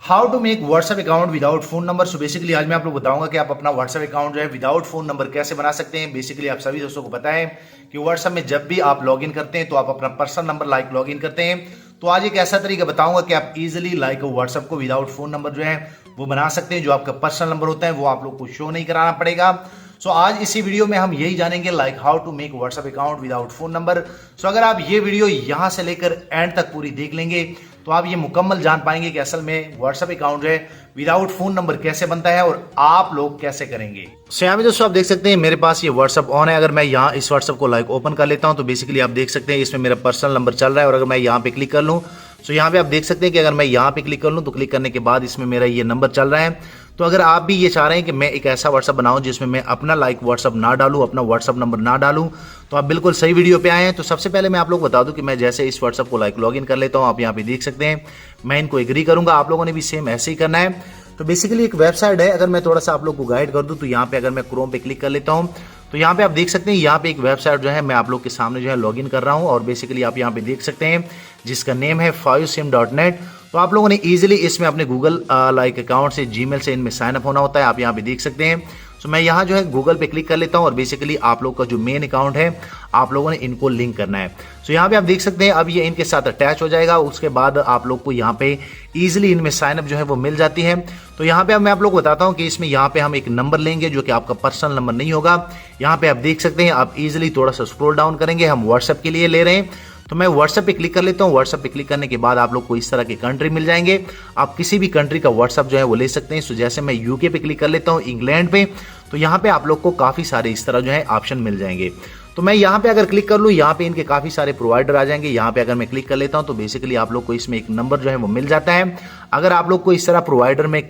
How to make WhatsApp account without phone number. So basically आज मैं आप लोग बताऊंगा कि आप अपना व्हाट्सएप अकाउंट जो है विदाउट फोन नंबर कैसे बना सकते हैं। बेसिकली आप सभी दोस्तों को पता है कि व्हाट्सएप में जब भी आप लॉगिन करते हैं तो आप अपना पर्सनल नंबर लॉगिन करते हैं। तो आज एक ऐसा तरीका बताऊंगा कि आप इजीली व्हाट्सएप को विदाउट फोन नंबर जो है वो बना सकते हैं। जो आपका पर्सनल नंबर होता है वो आप लोग को शो नहीं कराना पड़ेगा। सो आज इसी वीडियो में हम यही जानेंगे how to make WhatsApp account without phone number. So अगर आप ये वीडियो यहां से लेकर एंड तक पूरी देख लेंगे तो आप ये मुकम्मल जान पाएंगे कि असल में व्हाट्सएप अकाउंट जो है विदाउट फोन नंबर कैसे बनता है और आप लोग कैसे करेंगे। सो यहाँ पे दोस्तों आप देख सकते हैं मेरे पास ये व्हाट्सएप ऑन है। अगर मैं यहाँ इस व्हाट्सएप को ओपन कर लेता हूँ तो बेसिकली आप देख सकते हैं इसमें मेरा पर्सनल नंबर चल रहा है। और अगर मैं यहाँ पे क्लिक कर लूँ तो यहाँ पे आप देख सकते हैं कि अगर मैं यहाँ पे क्लिक कर लूँ तो क्लिक करने के बाद इसमें मेरा ये नंबर चल रहा है। तो अगर आप भी ये चाह रहे हैं कि मैं एक ऐसा व्हाट्सएप बनाऊं जिसमें मैं अपना व्हाट्सएप ना डालूं, अपना व्हाट्सएप नंबर ना डालूं, तो आप बिल्कुल सही वीडियो पे आए हैं। तो सबसे पहले मैं आप लोग बता दूं कि मैं जैसे इस व्हाट्सएप को लॉगिन कर लेता हूं, आप यहाँ पे देख सकते हैं मैं इनको एग्री करूंगा। आप लोगों ने भी सेम ऐसे ही करना है। तो बेसिकली एक वेबसाइट है, अगर मैं थोड़ा सा आप लोग को गाइड कर दूं तो यहाँ पे अगर मैं क्रोम पे क्लिक कर लेता हूँ तो यहाँ पे आप देख सकते हैं यहाँ पे एक वेबसाइट जो है मैं आप लोग के सामने जो है लॉगिन कर रहा हूँ। और बेसिकली आप यहाँ पे देख सकते हैं जिसका नेम है 5sim.net। तो आप लोगों ने इजीली इसमें अपने गूगल अकाउंट से, जीमेल से इनमें साइन अप होना होता है। आप यहाँ पे देख सकते हैं। तो मैं यहाँ जो है गूगल पे क्लिक कर लेता हूँ और बेसिकली आप लोग का जो मेन अकाउंट है आप लोगों ने इनको लिंक करना है। तो यहाँ पे आप देख सकते हैं अब ये इनके साथ अटैच हो जाएगा। उसके बाद आप लोग को यहाँ पे इजीली इनमें साइन अप जो है वो मिल जाती है। तो यहाँ पे अब मैं आप लोग को बताता हूँ कि इसमें यहाँ पे हम एक नंबर लेंगे जो कि आपका पर्सनल नंबर नहीं होगा। यहाँ पे आप देख सकते हैं, आप इजीली थोड़ा सा स्क्रॉल डाउन करेंगे, हम व्हाट्सएप के लिए ले रहे हैं। तो मैं व्हाट्सएप पे क्लिक कर लेता हूँ। व्हाट्सएप पे क्लिक करने के बाद आप लोग को इस तरह के कंट्री मिल जाएंगे। आप किसी भी कंट्री का व्हाट्सएप जो है वो ले सकते हैं। तो जैसे मैं यूके पे क्लिक कर लेता हूँ, इंग्लैंड पे, तो यहाँ पे आप लोग को काफी सारे इस तरह जो है ऑप्शन मिल जाएंगे। तो मैं यहाँ पे अगर क्लिक कर लूँ, यहाँ पे इनके काफी सारे प्रोवाइडर आ जाएंगे। यहाँ पे अगर मैं क्लिक कर लेता हूँ तो बेसिकली आप लोग को इसमें एक नंबर जो है वो मिल जाता है। अगर आप लोग को इस तरह प्रोवाइडर में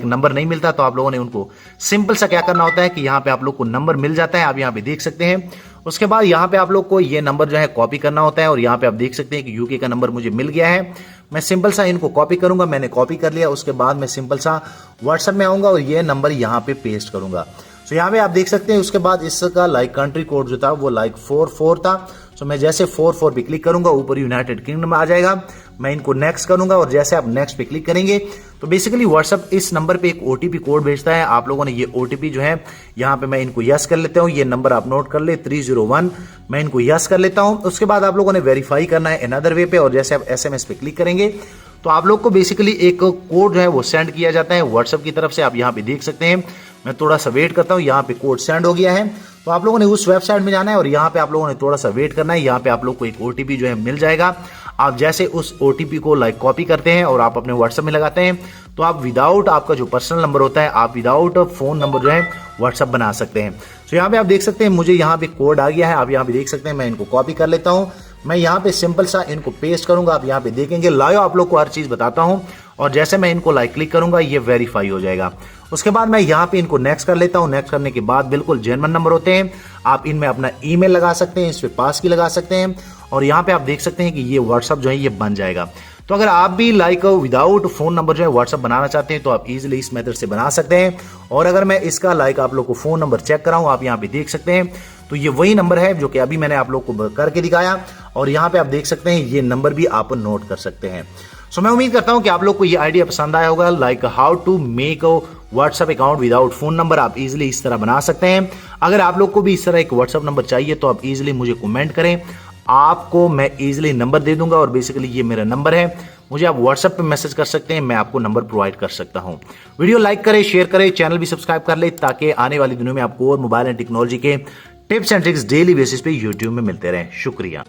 नंबर नहीं मिलता तो आप लोगों ने उनको सिंपल सा क्या करना होता है कि यहाँ पे आप लोग को नंबर मिल जाता है, आप यहाँ पे देख सकते हैं। उसके बाद यहाँ पे आप लोग को ये नंबर जो है कॉपी करना होता है। और यहाँ पे आप देख सकते हैं कि यूके का नंबर मुझे मिल गया है। मैं सिंपल सा इनको कॉपी करूंगा, मैंने कॉपी कर लिया। उसके बाद मैं सिंपल सा व्हाट्सएप में आऊंगा और ये नंबर यहाँ पे पेस्ट करूंगा। तो यहाँ पे आप देख सकते हैं उसके बाद इसका कंट्री कोड जो था वो 44 था। तो मैं जैसे 44 पे क्लिक करूंगा ऊपर यूनाइटेड किंगडम आ जाएगा। मैं इनको नेक्स्ट करूंगा और जैसे आप नेक्स्ट पे क्लिक करेंगे तो बेसिकली व्हाट्सएप इस नंबर पे एक ओटीपी कोड भेजता है। आप लोगों ने ये ओटीपी जो है यहाँ पे मैं इनको यस कर लेता हूँ। ये नंबर आप नोट कर ले 301, मैं इनको यस कर लेता हूँ। उसके बाद आप लोगों ने वेरीफाई करना है अनदर वे पे। और जैसे आप एसएमएस पे क्लिक करेंगे तो आप लोग को बेसिकली एक कोड जो है वो सेंड किया जाता है व्हाट्सएप की तरफ से। आप यहाँ पे देख सकते हैं, मैं थोड़ा सा वेट करता हूँ, यहाँ पे कोड सेंड हो गया है। तो आप लोगों ने उस वेबसाइट में जाना है और यहाँ पे आप लोगों ने थोड़ा सा वेट करना है। यहाँ पे आप लोग को एक ओटीपी जो है मिल जाएगा। आप जैसे उस ओटीपी को कॉपी करते हैं और आप अपने व्हाट्सएप में लगाते हैं तो आप विदाउट आपका जो पर्सनल नंबर होता है, आप विदाउट फोन नंबर जो है व्हाट्सएप बना सकते हैं। तो यहाँ पे आप देख सकते हैं मुझे यहाँ पे कोड आ गया है। आप यहाँ पे देख सकते हैं, मैं इनको कॉपी कर लेता हूँ। मैं यहाँ पे सिंपल सा इनको पेस्ट करूंगा। आप यहाँ पे देखेंगे लाइव आप लोग को हर चीज बताता हूँ। और जैसे मैं इनको क्लिक करूंगा ये वेरीफाई हो जाएगा। उसके बाद मैं यहाँ पे इनको नेक्स्ट कर लेता हूँ। नेक्स्ट करने के बाद बिल्कुल जेन्युइन नंबर होते हैं, आप इनमें अपना ईमेल लगा सकते हैं, इस पे पास की लगा सकते हैं। और यहाँ पे आप देख सकते हैं कि ये व्हाट्सएप जो है ये बन जाएगा। तो अगर आप भी विदाउट फोन नंबर जो है व्हाट्सएप बनाना चाहते हैं तो आप इजीली इस मेथड से बना सकते हैं। और अगर मैं इसका आप लोग को फोन नंबर चेक कराऊं, आप यहाँ पे देख सकते हैं तो ये वही नंबर है जो कि अभी मैंने आप लोग को करके दिखाया। और यहाँ पे आप देख सकते हैं ये नंबर भी आप नोट कर सकते हैं। सो मैं उम्मीद करता हूं कि आप लोग को ये आइडिया पसंद आया होगा। How to make WhatsApp account without phone number आप इजीली इस तरह बना सकते हैं। अगर आप लोग को भी इस तरह एक व्हाट्सएप नंबर चाहिए तो आप इजीली मुझे कमेंट करें, आपको मैं इजीली नंबर दे दूंगा। और बेसिकली ये मेरा नंबर है, मुझे आप व्हाट्सएप पे मैसेज कर सकते हैं, मैं आपको नंबर प्रोवाइड कर सकता हूं। वीडियो लाइक करें, शेयर करें, चैनल भी सब्सक्राइब कर ले ताकि आने वाले दिनों में आपको और मोबाइल एंड टेक्नोलॉजी के tips and tricks daily basis पे यूट्यूब में मिलते रहें। शुक्रिया।